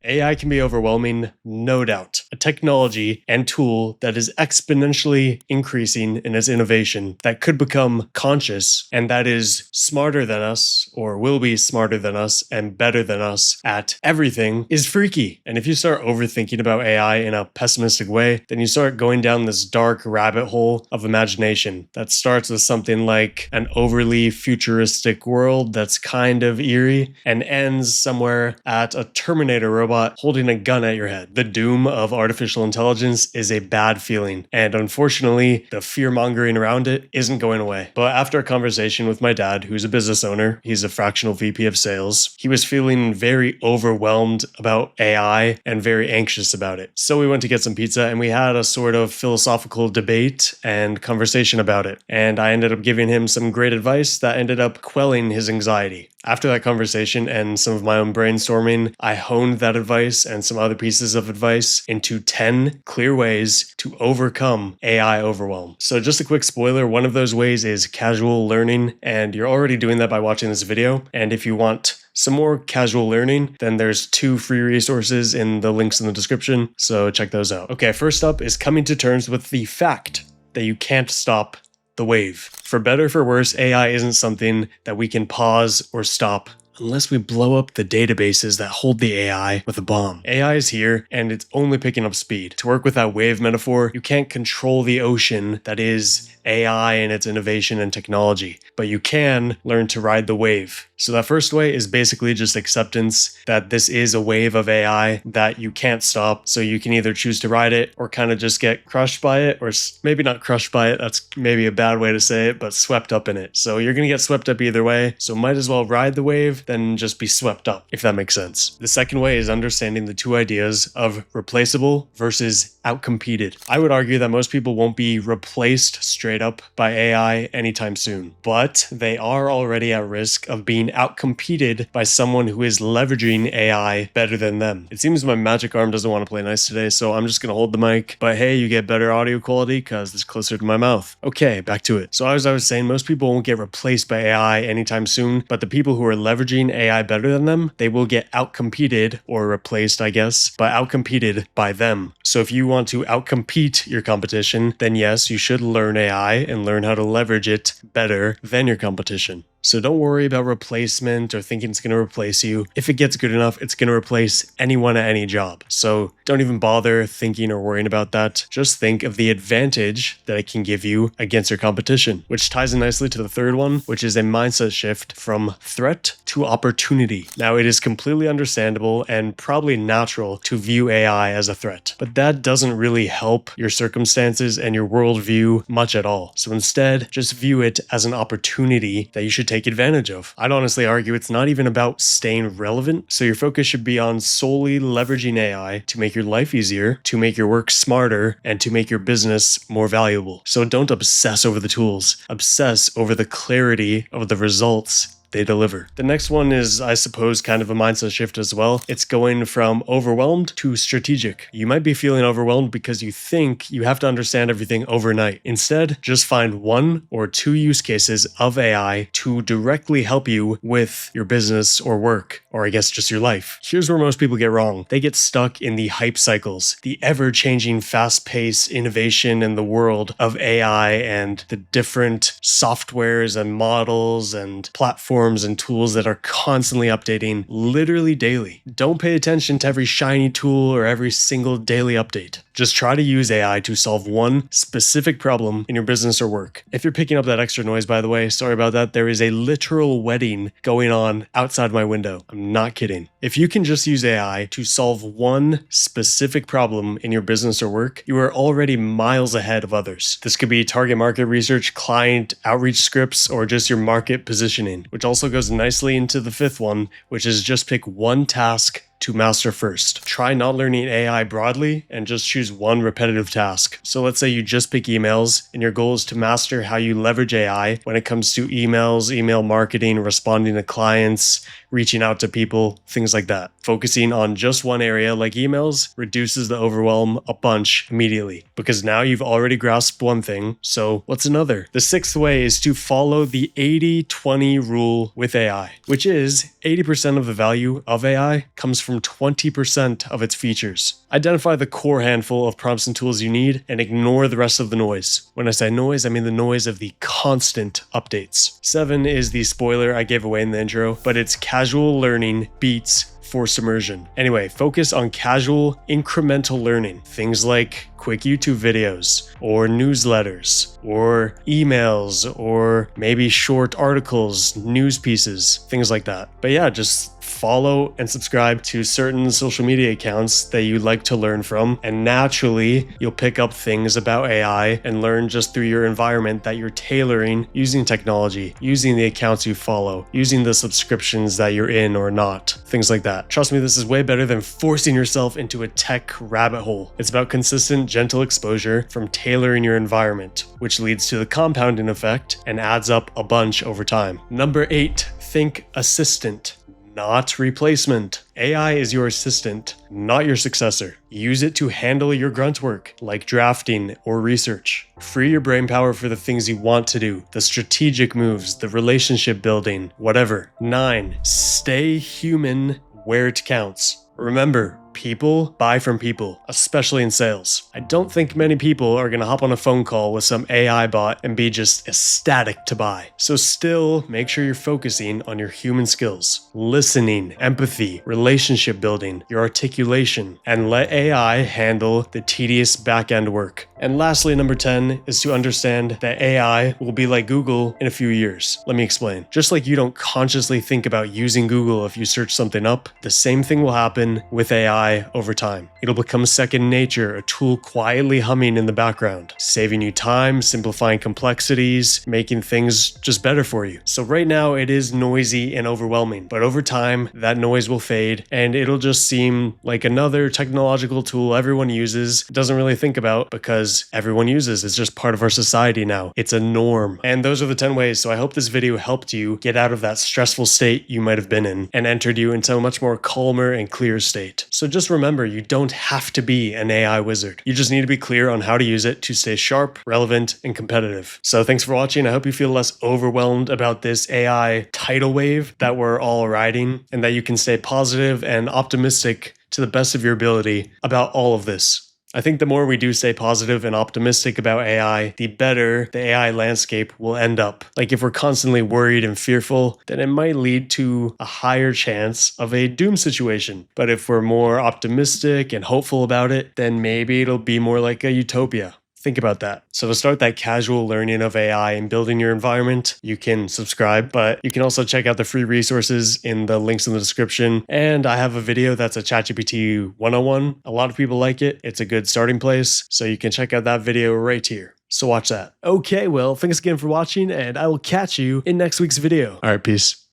AI can be overwhelming, no doubt. A technology and tool that is exponentially increasing in its innovation, that could become conscious, and that is smarter than us, or will be smarter than us, and better than us at everything, is freaky. And if you start overthinking about AI in a pessimistic way, then you start going down this dark rabbit hole of imagination that starts with something like an overly futuristic world that's kind of eerie, and ends somewhere at a Terminator robot holding a gun at your head. The doom of artificial intelligence is a bad feeling, and unfortunately, the fear-mongering around it isn't going away. But after a conversation with my dad, who's a business owner, he's a fractional VP of sales, he was feeling very overwhelmed about AI and very anxious about it. So we went to get some pizza and we had a sort of philosophical debate and conversation about it. And I ended up giving him some great advice that ended up quelling his anxiety. After that conversation and some of my own brainstorming, I honed that advice and some other pieces of advice into 10 clear ways to overcome AI overwhelm. So just a quick spoiler, one of those ways is casual learning, and you're already doing that by watching this video. And if you want some more casual learning, then there's 2 free resources in the links in the description, so check those out. Okay, first up is coming to terms with the fact that you can't stop the wave. For better or for worse, AI isn't something that we can pause or stop unless we blow up the databases that hold the AI with a bomb. AI is here, and it's only picking up speed. To work with that wave metaphor, you can't control the ocean that is AI and its innovation and technology, but you can learn to ride the wave. So that first way is basically just acceptance that this is a wave of AI that you can't stop. So you can either choose to ride it or kind of just get crushed by it, or maybe not crushed by it. That's maybe a bad way to say it, but swept up in it. So you're going to get swept up either way. So might as well ride the wave than just be swept up, if that makes sense. The second way is understanding the 2 ideas of replaceable versus outcompeted. I would argue that most people won't be replaced straight up by AI anytime soon, but they are already at risk of being outcompeted by someone who is leveraging AI better than them. It seems my magic arm doesn't want to play nice today, so I'm just going to hold the mic, but hey, you get better audio quality because it's closer to my mouth. Okay, back to it. So as I was saying, most people won't get replaced by AI anytime soon, but the people who are leveraging AI better than them, they will get outcompeted, or replaced, I guess, but outcompeted by them. So if you want to outcompete your competition, then yes, you should learn AI and learn how to leverage it better than your competition. So don't worry about replacement or thinking it's going to replace you. If it gets good enough, it's going to replace anyone at any job. So don't even bother thinking or worrying about that. Just think of the advantage that it can give you against your competition, which ties in nicely to the third one, which is a mindset shift from threat to opportunity. Now, it is completely understandable and probably natural to view AI as a threat, but that doesn't really help your circumstances and your worldview much at all. So instead, just view it as an opportunity that you should take advantage of. I'd honestly argue it's not even about staying relevant, so your focus should be on solely leveraging AI to make your life easier, to make your work smarter, and to make your business more valuable. So don't obsess over the tools, obsess over the clarity of the results they deliver. The next one is, I suppose, kind of a mindset shift as well. It's going from overwhelmed to strategic. You might be feeling overwhelmed because you think you have to understand everything overnight. Instead, just find 1 or 2 use cases of AI to directly help you with your business or work, or I guess just your life. Here's where most people get wrong. They get stuck in the hype cycles, the ever-changing, fast-paced innovation in the world of AI and the different softwares and models and platforms and tools that are constantly updating literally daily. Don't pay attention to every shiny tool or every single daily update. Just try to use AI to solve one specific problem in your business or work. If you're picking up that extra noise, by the way, sorry about that. There is a literal wedding going on outside my window. I'm not kidding. If you can just use AI to solve one specific problem in your business or work, you are already miles ahead of others. This could be target market research, client outreach scripts, or just your market positioning, which also goes nicely into the 5th one, which is just pick one task to master first. Try not learning AI broadly and just choose one repetitive task. So let's say you just pick emails and your goal is to master how you leverage AI when it comes to emails, email marketing, responding to clients, reaching out to people, things like that. Focusing on just one area like emails reduces the overwhelm a bunch immediately because now you've already grasped one thing. So what's another? The 6th way is to follow the 80-20 rule with AI, which is 80% of the value of AI comes from 20% of its features. Identify the core handful of prompts and tools you need and ignore the rest of the noise. When I say noise, I mean the noise of the constant updates. 7 is the spoiler I gave away in the intro, but it's casual learning beats forced immersion. Anyway, focus on casual, incremental learning. Things like quick YouTube videos, or newsletters, or emails, or maybe short articles, news pieces, things like that. But yeah, just follow and subscribe to certain social media accounts that you like to learn from, and naturally you'll pick up things about AI and learn just through your environment that you're tailoring using technology, using the accounts you follow, using the subscriptions that you're in or not, things like that. Trust me, this is way better than forcing yourself into a tech rabbit hole. It's about consistent, gentle exposure from tailoring your environment, which leads to the compounding effect and adds up a bunch over time. Number 8, think assistant, not replacement. AI is your assistant, not your successor. Use it to handle your grunt work, like drafting or research. Free your brain power for the things you want to do, the strategic moves, the relationship building, whatever. 9, stay human where it counts. Remember, people buy from people, especially in sales. I don't think many people are going to hop on a phone call with some AI bot and be just ecstatic to buy. So still, make sure you're focusing on your human skills, listening, empathy, relationship building, your articulation, and let AI handle the tedious back-end work. And lastly, number 10 is to understand that AI will be like Google in a few years. Let me explain. Just like you don't consciously think about using Google if you search something up, the same thing will happen with AI over time. It'll become second nature, a tool quietly humming in the background, saving you time, simplifying complexities, making things just better for you. So right now it is noisy and overwhelming, but over time that noise will fade and it'll just seem like another technological tool everyone uses, doesn't really think about because everyone uses. It's just part of our society now. It's a norm. And those are the 10 ways. So I hope this video helped you get out of that stressful state you might have been in and entered you into a much more calmer and clear state. So just remember, you don't have to be an AI wizard. You just need to be clear on how to use it to stay sharp, relevant, and competitive. So thanks for watching. I hope you feel less overwhelmed about this AI tidal wave that we're all riding, and that you can stay positive and optimistic to the best of your ability about all of this. I think the more we do stay positive and optimistic about AI, the better the AI landscape will end up. Like if we're constantly worried and fearful, then it might lead to a higher chance of a doom situation. But if we're more optimistic and hopeful about it, then maybe it'll be more like a utopia. Think about that. So to start that casual learning of AI and building your environment, you can subscribe, but you can also check out the free resources in the links in the description. And I have a video that's a ChatGPT 101. A lot of people like it. It's a good starting place. So you can check out that video right here. So watch that. Okay, well, thanks again for watching, and I will catch you in next week's video. All right, peace.